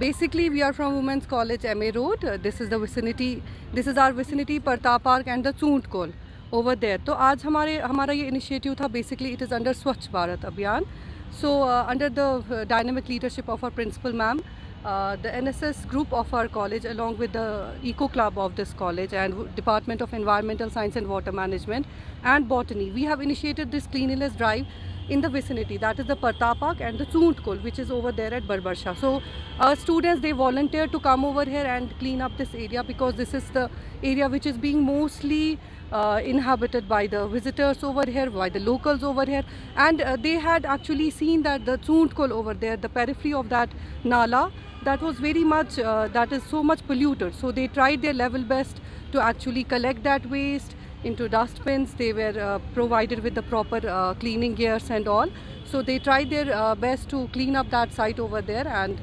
Basically, we are from Women's College, MA Road. This is the vicinity. This is our vicinity, Parta Park and the Choont Kol over there. तो आज हमारा ये initiative था. Basically, it is under Swachh Bharat Abhiyan. So under the dynamic leadership of our principal ma'am, the NSS group of our college, along with the Eco Club of this college and Department of Environmental Science and Water Management and Botany, we have initiated this cleanliness drive in the vicinity, that is the Parta Park and the Choont Kol, which is over there at Barbarsha. So students, they volunteer to come over here and clean up this area, because this is the area which is being mostly inhabited by the visitors over here, by the locals over here, and they had actually seen that the Choont Kol over there, the periphery of that Nala, that was very much, that is so much polluted. So they tried their level best to actually collect that waste into dustbins. They were provided with the proper cleaning gears and all. So they tried their best to clean up that site over there and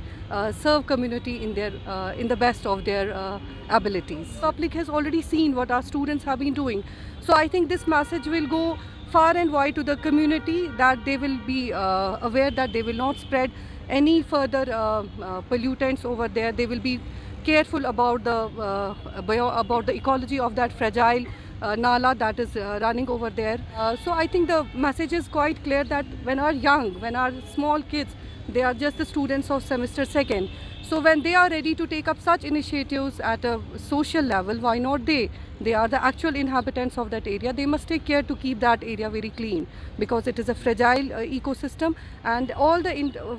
serve community in the best of their abilities. Public has already seen what our students have been doing. So I think this message will go far and wide to the community, that they will be aware that they will not spread any further pollutants over there. They will be careful about the ecology of that fragile Nala that is running over there. So I think the message is quite clear, that when our small kids, they are just the students of semester 2nd. So when they are ready to take up such initiatives at a social level, why not they? They are the actual inhabitants of that area. They must take care to keep that area very clean, because it is a fragile ecosystem. And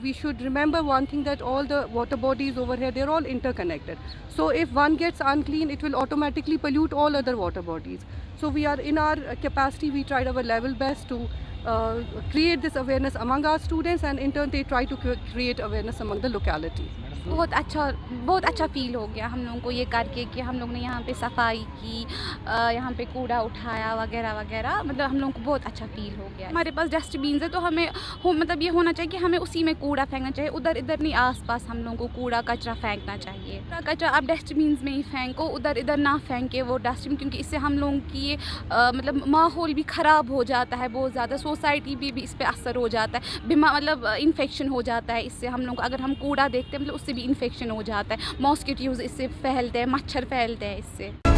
we should remember one thing, that all the water bodies over here, they're all interconnected. So if one gets unclean, it will automatically pollute all other water bodies. So we are, in our capacity, we tried our level best to create this awareness among our students, and in turn they try to create awareness among the locality. बहुत अच्छा feel हो गया हम लोगों को ये करके, कि हम लोग ने यहाँ पे सफाई की, यहाँ पे कूड़ा उठाया वगैरह वगैरह. मतलब हम लोगों को बहुत अच्छा फ़ील हो गया. हमारे पास डस्टबिन है, तो हमें मतलब ये होना चाहिए कि हमें उसी में कूड़ा फेंकना चाहिए. उधर इधर नहीं, आसपास हम लोगों को कूड़ा कचरा फेंकना चाहिए. कचरा आप डस्टबिन में ही फेंको, उधर इधर ना फेंके वो डस्टबिन, क्योंकि इससे हम लोगों की ये मतलब माहौल भी ख़राब हो जाता है बहुत ज़्यादा. सोसाइटी भी इस पर असर हो जाता है, मतलब इन्फेक्शन हो जाता है इससे. हम लोग अगर हम कूड़ा देखते हैं, मतलब उससे भी इन्फेक्शन हो जाता है. मॉस्किटोज़ इससे फैलते हैं, मच्छर फैलते हैं इससे.